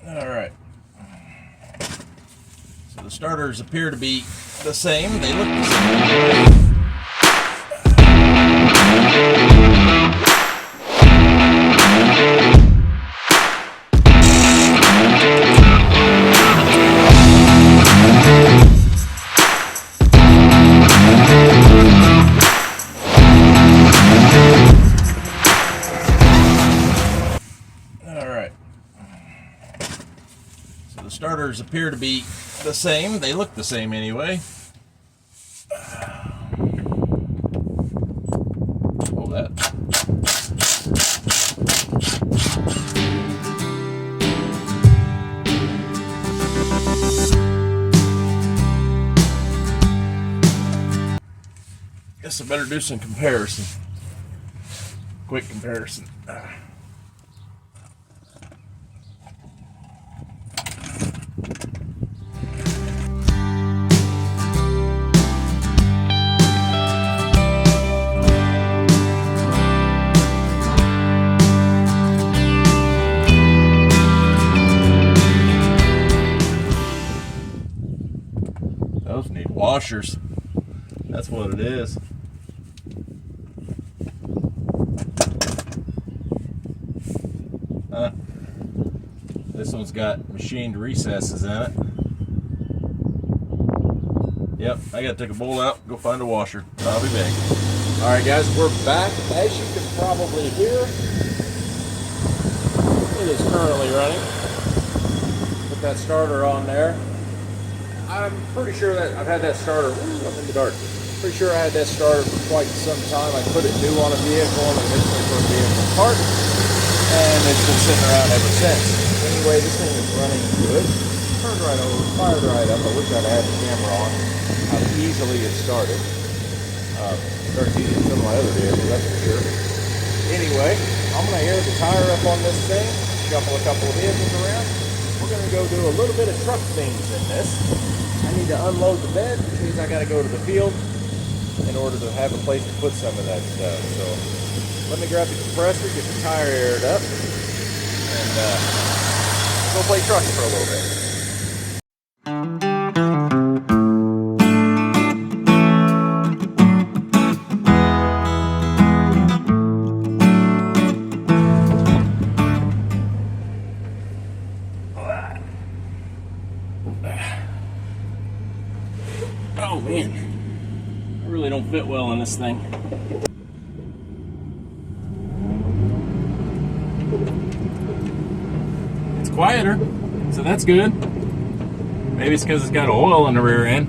Alright. So the starters appear to be the same. They look the same. Alright. So the starters appear to be the same. They look the same anyway. Hold that. Guess I better do some comparison. Quick comparison. Those need washers. That's what it is. This one's got machined recesses in it. Yep, I gotta take a bolt out, go find a washer. I'll be back. Alright guys, we're back. As you can probably hear, it is currently running. Put that starter on there. I'm pretty sure that I've had that starter, I'm in the dark. Pretty sure I had that starter for quite some time. I put it new on a vehicle and eventually for a vehicle part, and it's been sitting around ever since. Anyway, this thing is running good. Turned right over, fired right up. I wish I'd had the camera on. How easily it started. Starts easier than some of my other vehicles, that's for sure. Anyway, I'm going to air the tire up on this thing, shuffle a couple of vehicles around. We're going to go do a little bit of truck things in this. I need to unload the bed, which means I got to go to the field in order to have a place to put some of that stuff. So let me grab the compressor, get the tire aired up, and go play trucks for a little bit. Oh man, I really don't fit well in this thing. It's quieter, so that's good. Maybe it's because it's got oil in the rear end.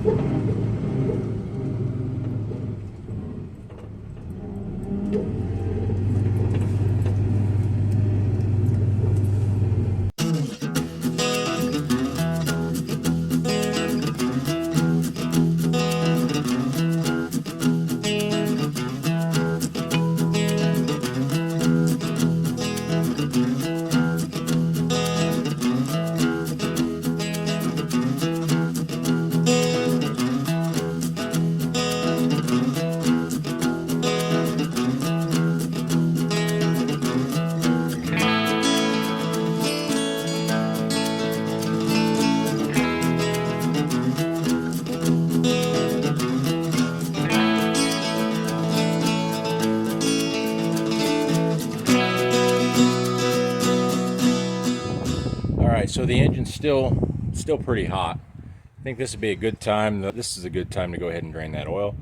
So the engine's still pretty hot. I think this would be a good time. This is a good time to go ahead and drain that oil.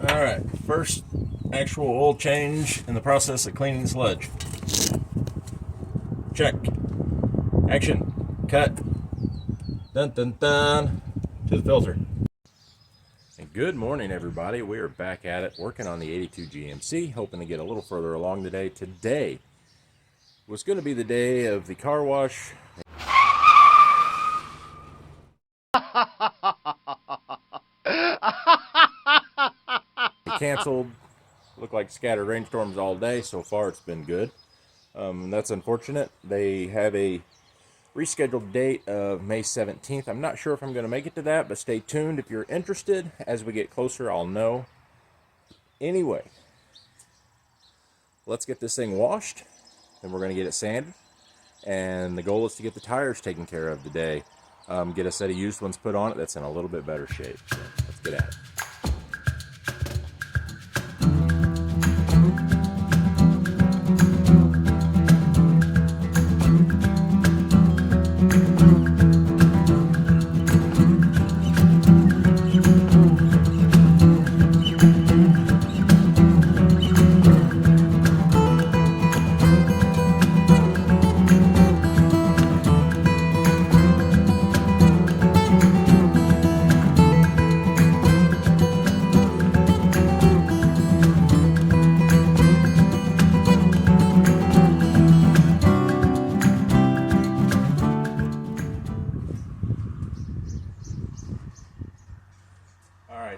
Alright, first actual oil change in the process of cleaning the sludge. Check. Action. Cut. Dun dun dun. To the filter. And good morning everybody. We are back at it working on the 82 GMC, hoping to get a little further along today. Today was going to be the day of the car wash. canceled. Looked like scattered rainstorms all day. So far, it's been good. That's unfortunate. They have a rescheduled date of May 17th. I'm not sure if I'm going to make it to that, but stay tuned if you're interested. As we get closer, I'll know. Anyway, let's get this thing washed, then we're going to get it sanded, and the goal is to get the tires taken care of today. Get a set of used ones put on it that's in a little bit better shape. So let's get at it.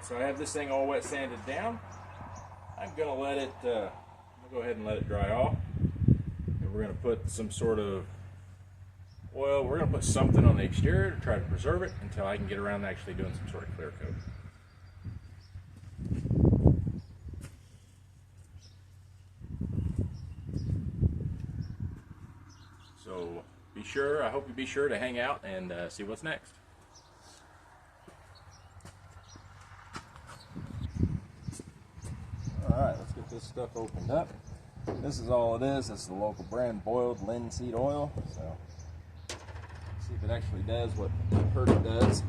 So I have this thing all wet sanded down. I'm gonna let it, I'll go ahead and let it dry off. And we're gonna put some sort of, well, we're gonna put something on the exterior to try to preserve it until I can get around to actually doing some sort of clear coat. So I hope you be sure to hang out and see what's next. Alright, let's get this stuff opened up. This is all it is. This is the local brand boiled linseed oil. So, see if it actually does what I've heard it does.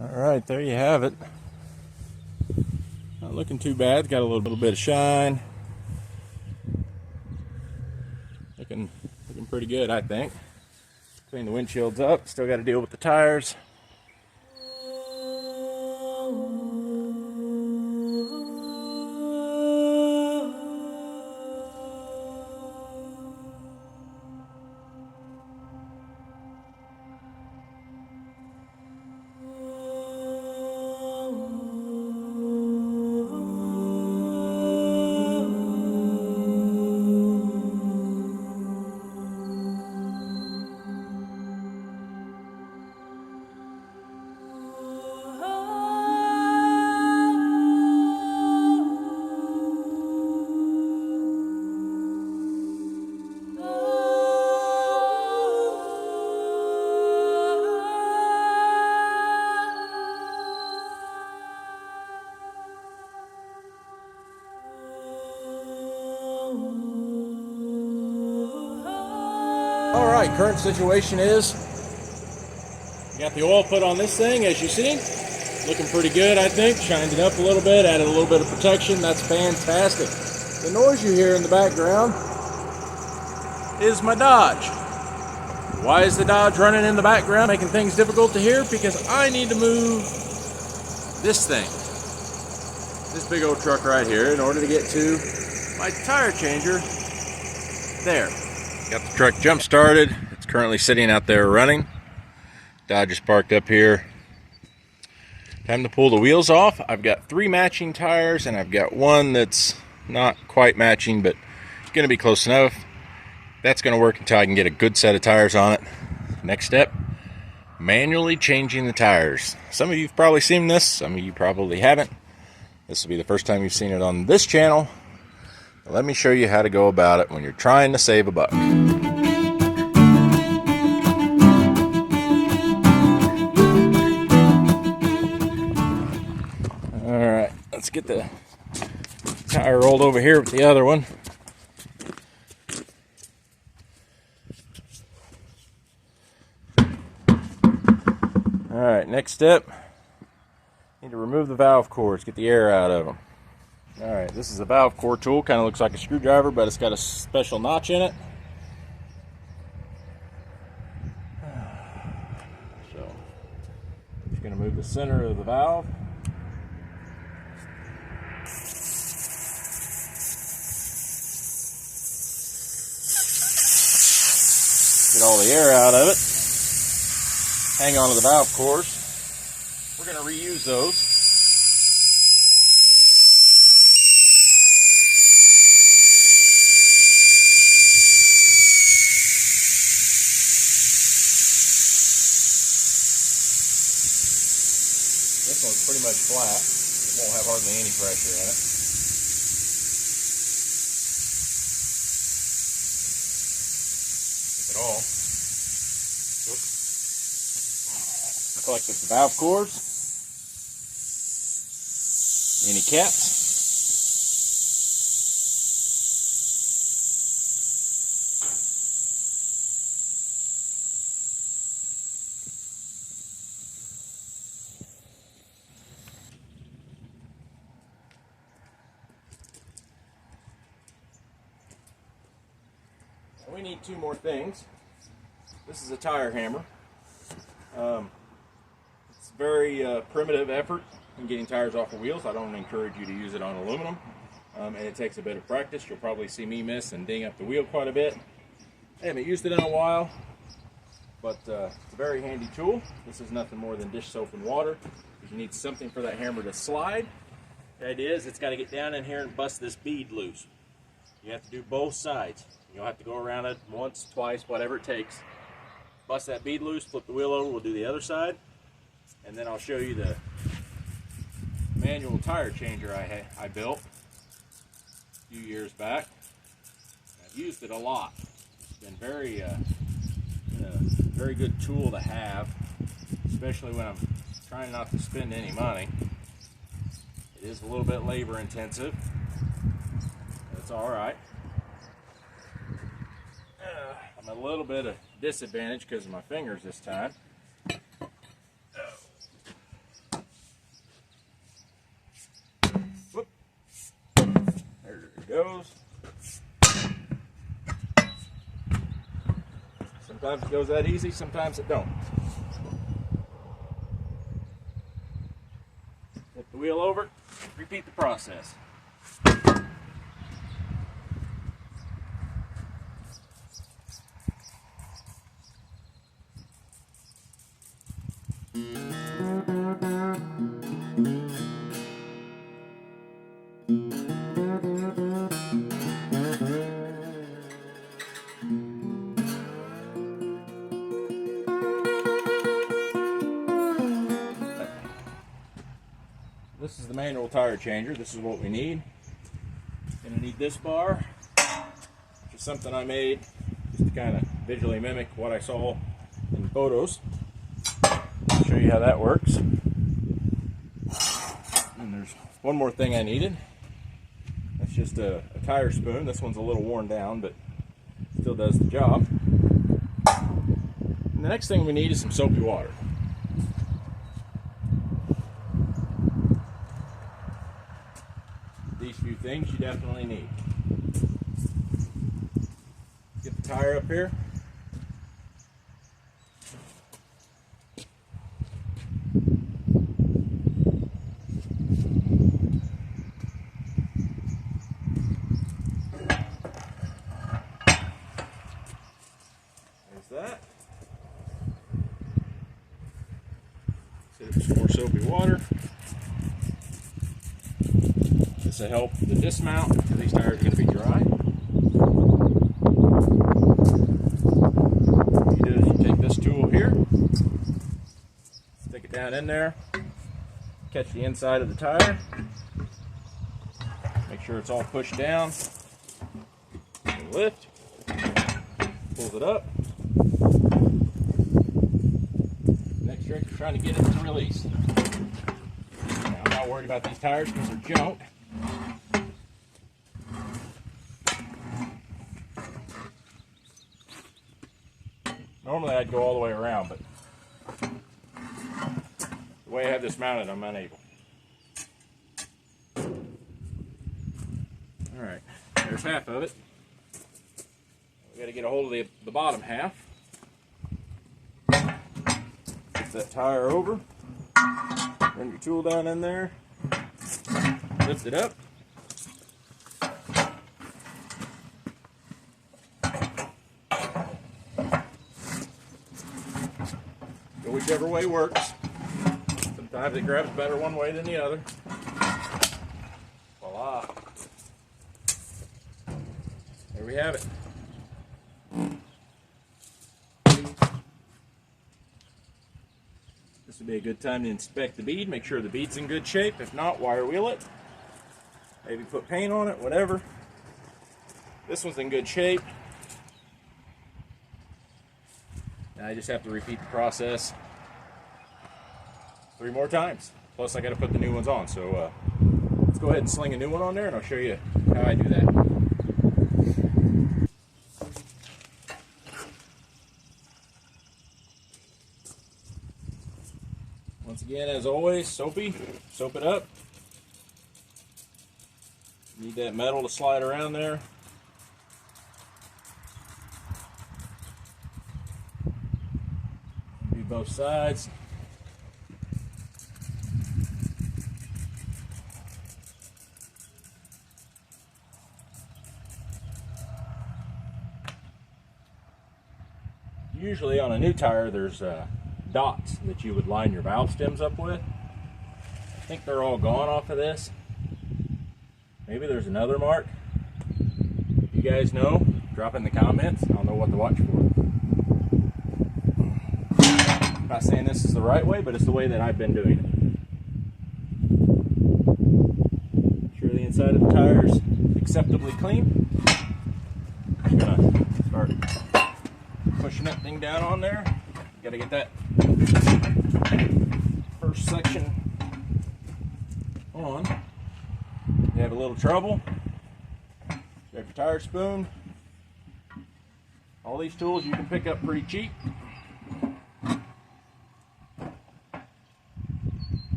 Alright, there you have it. Not looking too bad. Got a little bit of shine. Looking pretty good, I think. Clean the windshields up. Still got to deal with the tires. Alright, current situation is you got the oil put on this thing, as you see. Looking pretty good, I think. Shined it up a little bit, added a little bit of protection. That's fantastic. The noise you hear in the background is my Dodge. Why is the Dodge running in the background, making things difficult to hear? Because I need to move this thing, this big old truck right here, in order to get to my tire changer there. Got the truck jump started. It's currently sitting out there running. Dodge is parked up here. Time to pull the wheels off. I've got 3 matching tires, and I've got one that's not quite matching, but going to be close enough. That's going to work until I can get a good set of tires on it. Next step, manually changing the tires. Some of you have probably seen this. Some of you probably haven't. This will be the first time you've seen it on this channel. Let me show you how to go about it when you're trying to save a buck. Alright, let's get the tire rolled over here with the other one. Alright, next step, need to remove the valve cores, get the air out of them. Alright, this is a valve core tool, kind of looks like a screwdriver, but it's got a special notch in it. So, I'm just going to move the center of the valve. Get all the air out of it. Hang on to the valve cores. We're going to reuse those. This one's pretty much flat. It won't have hardly any pressure in it. If at all. Oops. Collect the valve cores, any caps, we need two more things. This is a tire hammer. It's a very primitive effort in getting tires off of wheels. I don't encourage you to use it on aluminum, and it takes a bit of practice. You'll probably see me miss and ding up the wheel quite a bit. I haven't used it in a while, but it's a very handy tool. This is nothing more than dish soap and water. You need something for that hammer to slide. The idea is it's got to get down in here and bust this bead loose. You have to do both sides. You'll have to go around it once, twice, whatever it takes. Bust that bead loose, flip the wheel over, we'll do the other side, and then I'll show you the manual tire changer I built a few years back. I've used it a lot. It's been very good tool to have, especially when I'm trying not to spend any money. It is a little bit labor intensive. It's all right. I'm a little bit of disadvantage because of my fingers this time. Whoop. There it goes. Sometimes it goes that easy, sometimes it don't. Flip the wheel over, repeat the process. This is the manual tire changer. This is what we need. Gonna need this bar, which is something I made just to kind of visually mimic what I saw in photos. I'll show you how that works. And there's one more thing I needed. That's just a tire spoon. This one's a little worn down, but still does the job. And the next thing we need is some soapy water. These few things you definitely need. Get the tire up here. There's that. Set up some more soapy water. This will help the dismount because these tires are going to be dry. What you do is you take this tool here, stick it down in there, catch the inside of the tire, make sure it's all pushed down, and lift, pulls it up. Next trick is trying to get it to release. Now, I'm not worried about these tires because they're junk. Normally I'd go all the way around, but the way I have this mounted, I'm unable. Alright, there's half of it. We got to get a hold of the bottom half. Get that tire over. Bring your tool down in there. Lift it up. Go whichever way works. Sometimes it grabs better one way than the other. Voila. There we have it. This would be a good time to inspect the bead, make sure the bead's in good shape. If not, wire wheel it. Maybe put paint on it, whatever. This one's in good shape. Now I just have to repeat the process 3 more times. Plus I got to put the new ones on. So let's go ahead and sling a new one on there and I'll show you how I do that. Once again, as always, soap it up. Need that metal to slide around there. Do both sides. Usually on a new tire, there's dots that you would line your valve stems up with. I think they're all gone off of this. Maybe there's another mark. You guys know, drop in the comments. I'll know what to watch for. I'm not saying this is the right way, but it's the way that I've been doing it. Make sure the inside of the tire is acceptably clean. I'm gonna start pushing that thing down on there. Gotta get that first section on. You have a little trouble, grab your tire spoon. All these tools you can pick up pretty cheap.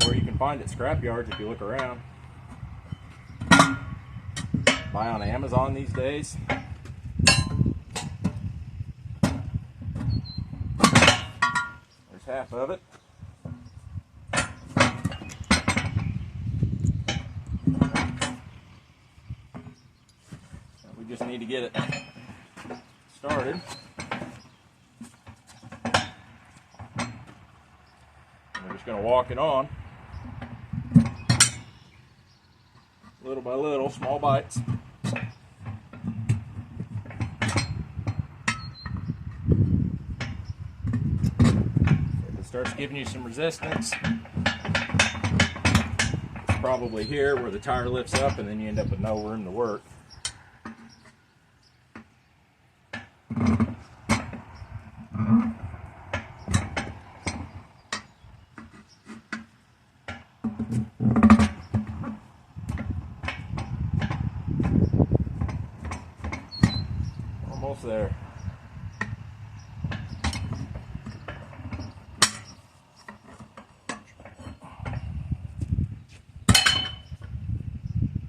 Or you can find at scrap yards if you look around. Buy on Amazon these days. There's half of it. We just need to get it started. We're just going to walk it on little by little, small bites. If it starts giving you some resistance, it's probably here where the tire lifts up and then you end up with no room to work. Almost there.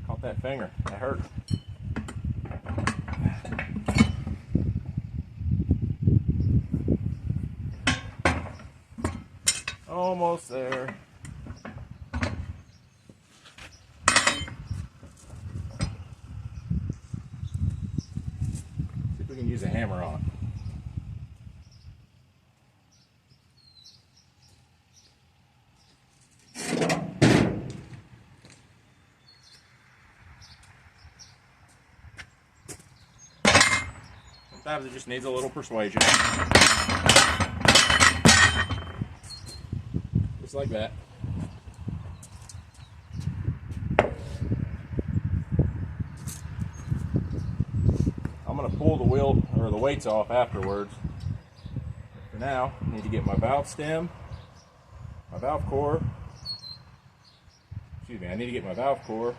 Caught that finger. That hurt. Almost there. See if we can use a hammer on it. Sometimes it just needs a little persuasion. Just like that. I'm going to pull the wheel or the weights off afterwards. For now, I need to get my valve stem, my valve core. Excuse me, I need to get my valve core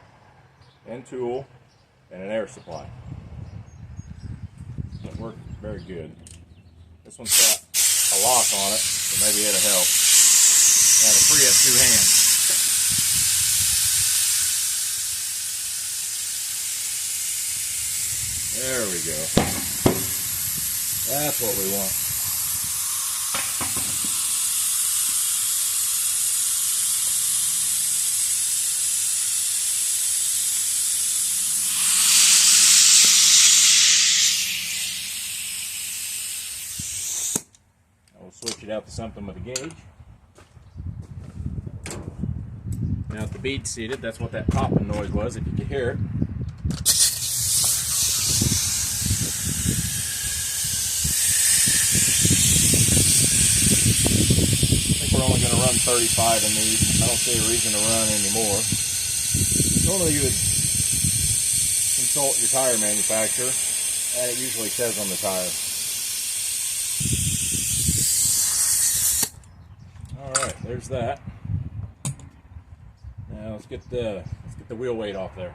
and tool and an air supply. That worked very good. This one's got a lock on it, so maybe it'll help. That'll free up 2 hands. There we go. That's what we want. Switch it out to something with a gauge. Now if the bead's seated, that's what that popping noise was, if you could hear it. I think we're only going to run 35 in these. I don't see a reason to run any more. Normally you would consult your tire manufacturer, and it usually says on the tire. Alright, there's that. Now let's get the wheel weight off there.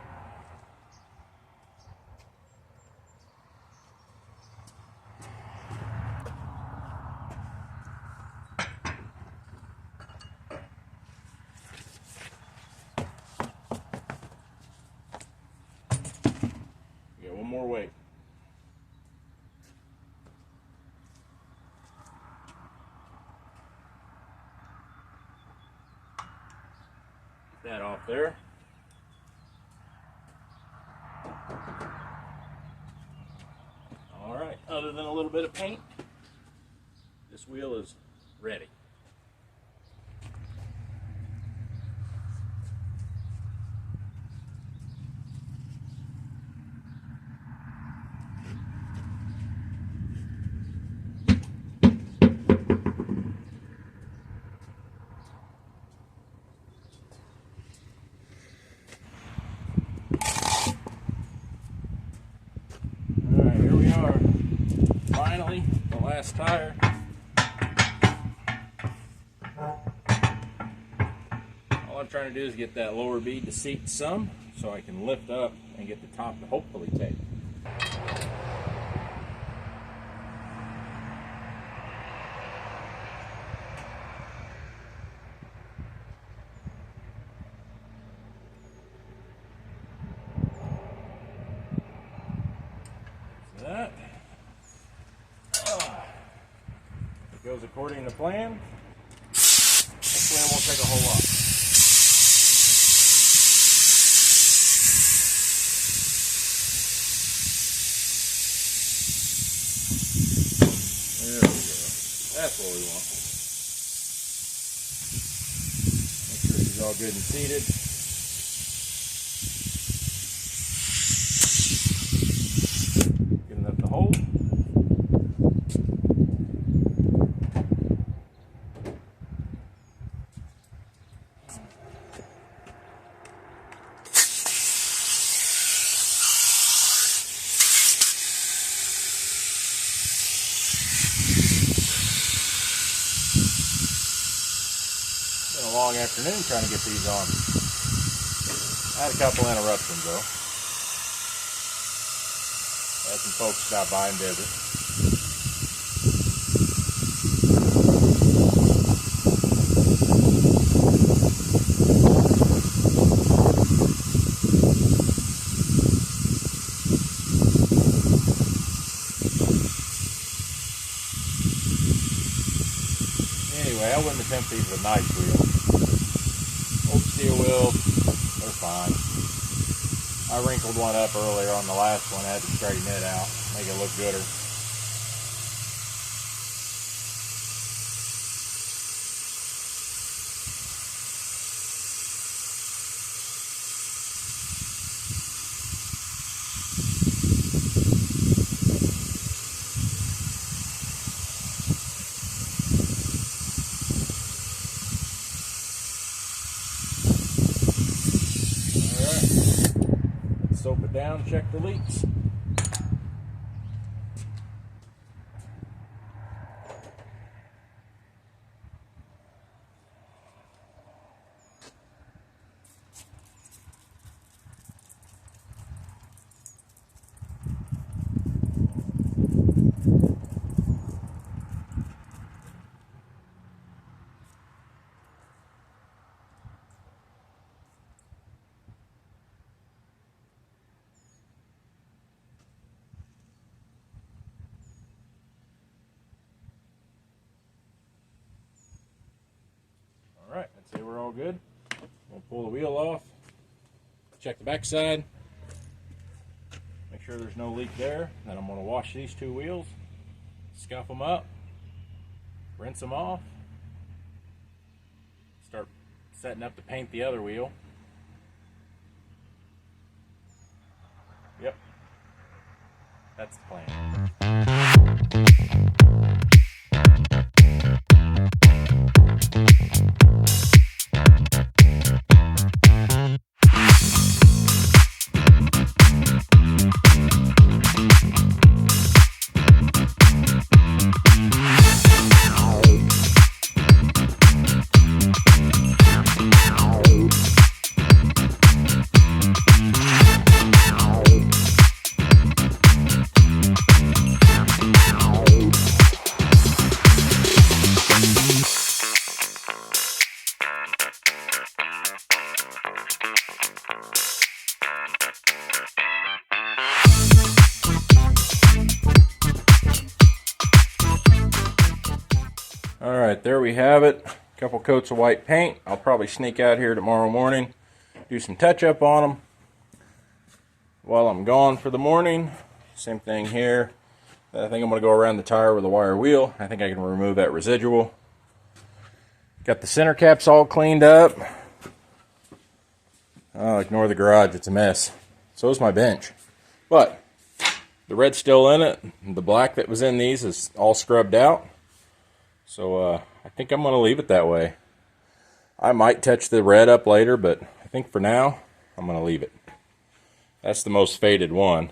Get one more weight. That off there. All right, other than a little bit of paint, this wheel is ready. Finally, the last tire. All I'm trying to do is get that lower bead to seat some so I can lift up and get the top to hopefully take. That goes according to plan. Hopefully it won't take a whole lot. There we go. That's what we want. Make sure she's all good and seated. Good enough to hold. Been a long afternoon trying to get these on. I had a couple interruptions though. Had some folks stop by and visit. Anyway, I wouldn't attempt these with nice wheels. Old steel wheels, they're fine. I wrinkled one up earlier on the last one. I had to straighten it out, make it look gooder. Soap it down, check the leaks. Alright, I'd say we're all good. We'll pull the wheel off, check the back side, make sure there's no leak there. Then I'm going to wash these two wheels, scuff them up, rinse them off, start setting up to paint the other wheel. Yep, that's the plan. Alright, there we have it. A couple coats of white paint. I'll probably sneak out here tomorrow morning, do some touch-up on them while I'm gone for the morning. Same thing here. I think I'm going to go around the tire with a wire wheel. I think I can remove that residual. Got the center caps all cleaned up. Oh, ignore the garage, it's a mess. So is my bench. But the red's still in it. The black that was in these is all scrubbed out. So I think I'm going to leave it that way. I might touch the red up later, but I think for now, I'm going to leave it. That's the most faded one.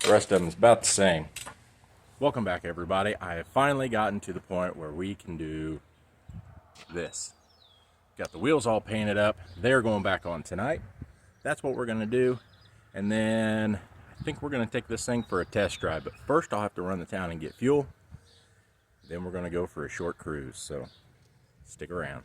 The rest of them is about the same. Welcome back, everybody. I have finally gotten to the point where we can do this. Got the wheels all painted up. They're going back on tonight. That's what we're going to do. And then I think we're going to take this thing for a test drive. But first, I'll have to run to town and get fuel. Then we're going to go for a short cruise, so stick around.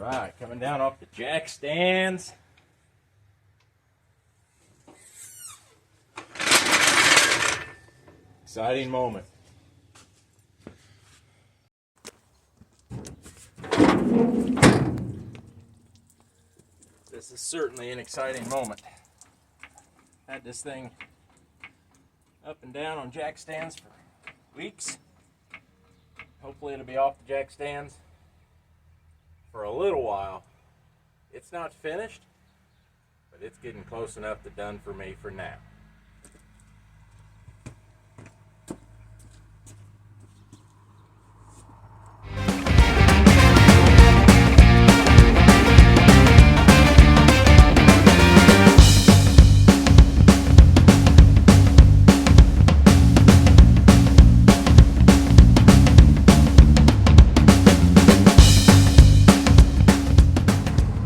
Alright, coming down off the jack stands. Exciting moment. This is certainly an exciting moment. Had this thing up and down on jack stands for weeks. Hopefully it'll be off the jack stands for a little while. It's not finished, but it's getting close enough to done for me for now.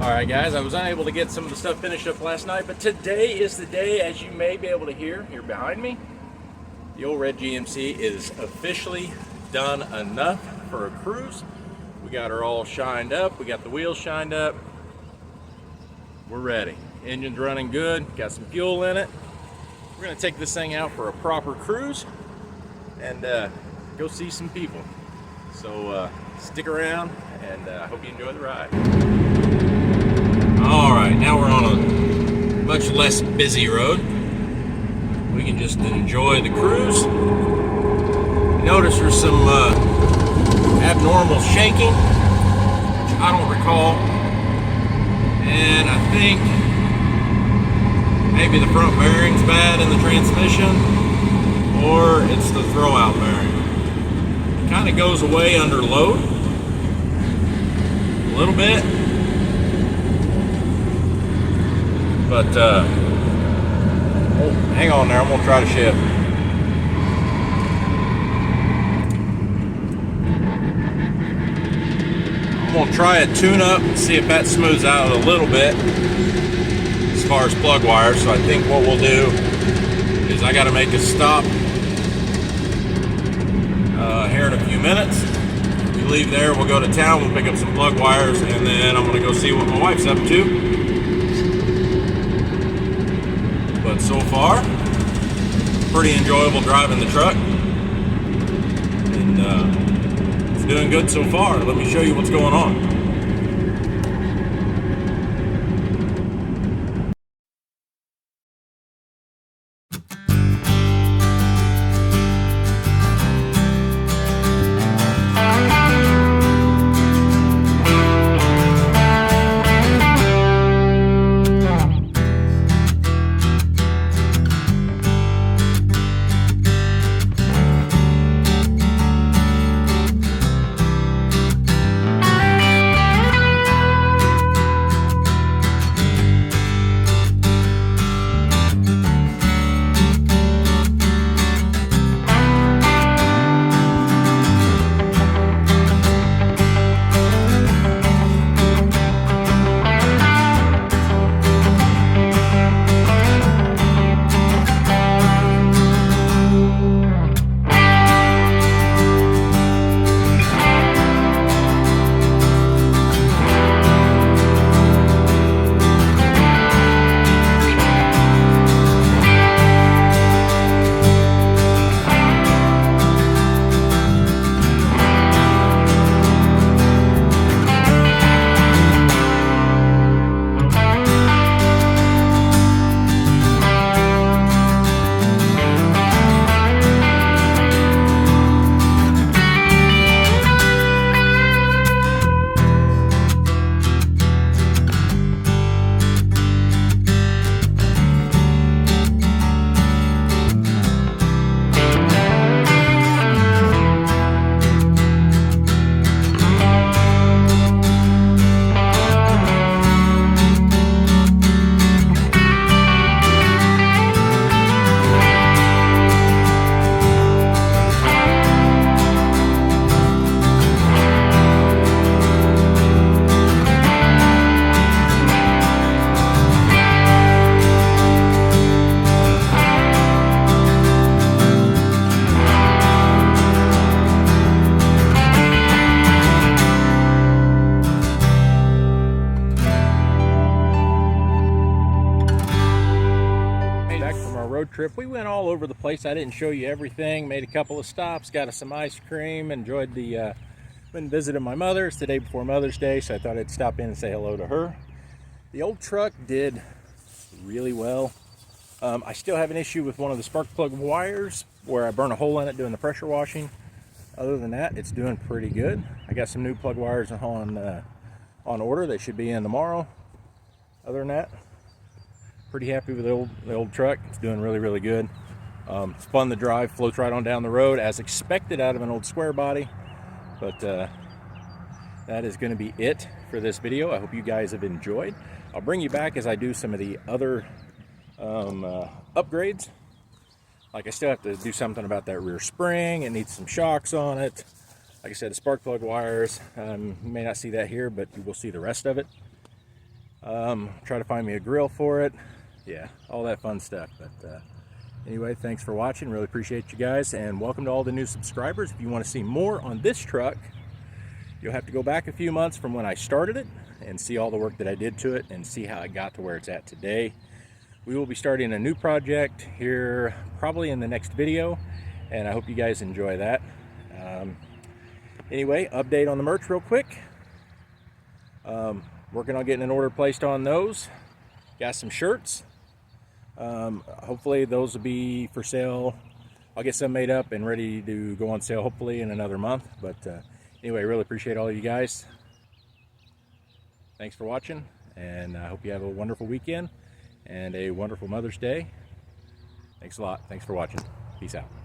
Alright guys, I was unable to get some of the stuff finished up last night, but today is the day, as you may be able to hear here behind me. The old red GMC is officially done enough for a cruise. We got her all shined up, we got the wheels shined up. We're ready. Engine's running good, got some fuel in it. We're going to take this thing out for a proper cruise and go see some people. So stick around, and I hope you enjoy the ride. Alright, now we're on a much less busy road. We can just enjoy the cruise. Notice there's some abnormal shaking, which I don't recall. And I think maybe the front bearing's bad in the transmission, or it's the throwout bearing. It kind of goes away under load a little bit. But, oh, hang on there, I'm going to try to shift. we'll try a tune-up, see if that smooths out a little bit as far as plug wires. So I think what we'll do is I got to make a stop here in a few minutes. We leave there, we'll go to town, we'll pick up some plug wires, and then I'm going to go see what my wife's up to. But so far, pretty enjoyable driving the truck, and it's doing good so far. Let me show you what's going on. Trip. We went all over the place. I didn't show you everything. Made a couple of stops, got us some ice cream, enjoyed the went and visited my mother. It's the day before Mother's Day, so I thought I'd stop in and say hello to her. The old truck did really well. I still have an issue with one of the spark plug wires where I burn a hole in it doing the pressure washing. Other than that, it's doing pretty good. I got some new plug wires on order. They should be in tomorrow. Other than that, pretty happy with the old truck. It's doing really good. It's fun to drive, floats right on down the road as expected out of an old square body. But that is going to be it for this video. I hope you guys have enjoyed. I'll bring you back as I do some of the other upgrades. Like I still have to do something about that rear spring. It needs some shocks on it. Like I said, the spark plug wires, you may not see that here, but you will see the rest of it. Try to find me a grill for it. Yeah, all that fun stuff. But anyway, thanks for watching. Really appreciate you guys, and welcome to all the new subscribers. If you want to see more on this truck, you'll have to go back a few months from when I started it and see all the work that I did to it and see how it got to where it's at today. We will be starting a new project here probably in the next video, and I hope you guys enjoy that. Anyway, update on the merch real quick. Working on getting an order placed on those. Got some shirts. Hopefully those will be for sale. I'll get some made up and ready to go on sale hopefully in another month. But anyway, really appreciate all of you guys. Thanks for watching, and I hope you have a wonderful weekend and a wonderful Mother's Day. Thanks a lot. Thanks for watching. Peace out.